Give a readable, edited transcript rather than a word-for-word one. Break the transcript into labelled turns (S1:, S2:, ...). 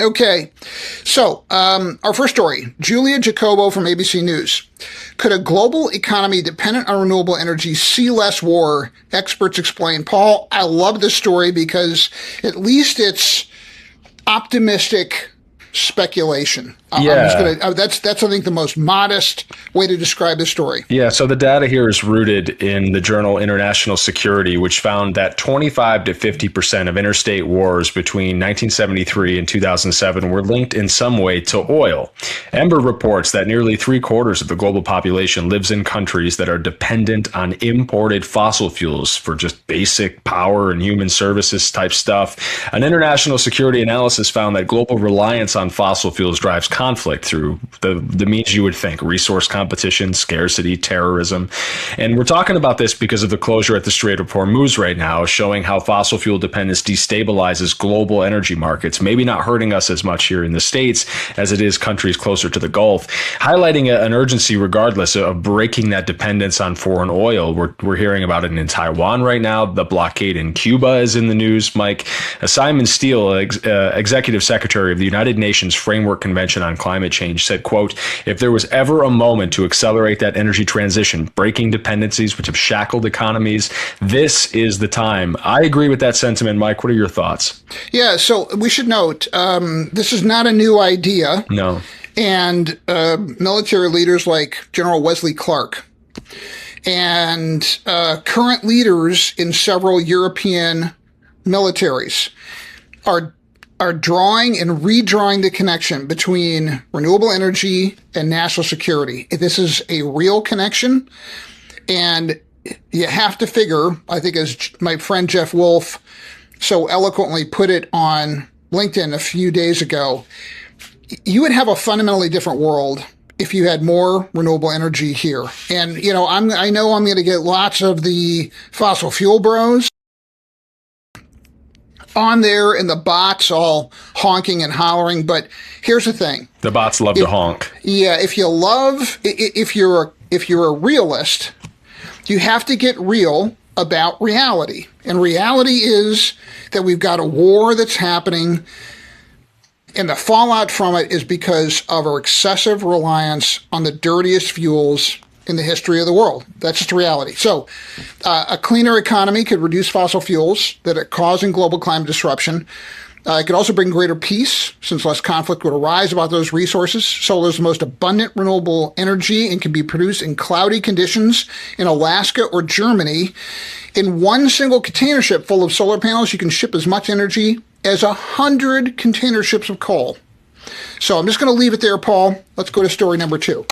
S1: Okay, so our first story, Julia Jacobo from ABC News. Could a global economy dependent on renewable energy see less war? Experts explain. Paul, I love this story because at least it's optimistic speculation. That's I think the most modest way to describe the story.
S2: Yeah, so the data here is rooted in the journal International Security, which found that 25 to 50% of interstate wars between 1973 and 2007 were linked in some way to oil. Ember reports that nearly 3/4 of the global population lives in countries that are dependent on imported fossil fuels for just basic power and human services type stuff. An international security analysis found that global reliance on fossil fuels drives conflict through the means you would think: resource competition, scarcity, terrorism. And we're talking about this because of the closure at the Strait of Hormuz right now, showing how fossil fuel dependence destabilizes global energy markets, maybe not hurting us as much here in the States as it is countries closer to the Gulf, highlighting an urgency regardless of breaking that dependence on foreign oil. We're hearing about it in Taiwan right now. The blockade in Cuba is in the news, Mike. Simon Steele, executive secretary of the United Nations Framework Convention on Climate Change, said, quote, "If there was ever a moment to accelerate that energy transition, breaking dependencies which have shackled economies, this is the time." I agree with that sentiment. Mike, what are your thoughts?
S1: Yeah, so we should note, this is not a new idea.
S2: No.
S1: And military leaders like General Wesley Clark and current leaders in several European militaries are drawing and redrawing the connection between renewable energy and national security. This is a real connection, and you have to figure, I think as my friend Jeff Wolf so eloquently put it on LinkedIn a few days ago, you would have a fundamentally different world if you had more renewable energy here. And, you know, I know I'm going to get lots of the fossil fuel bros on there and the bots all honking and hollering. But here's the thing.
S2: The bots love to honk.
S1: Yeah. If you're a realist, you have to get real about reality. And reality is that we've got a war that's happening, and the fallout from it is because of our excessive reliance on the dirtiest fuels in the history of the world. That's just reality. So a cleaner economy could reduce fossil fuels that are causing global climate disruption. It could also bring greater peace, since less conflict would arise about those resources. Solar is the most abundant renewable energy and can be produced in cloudy conditions in Alaska or Germany. In one single container ship full of solar panels, you can ship as much energy as 100 container ships of coal. So I'm just going to leave it there, Paul. Let's go to story number 2.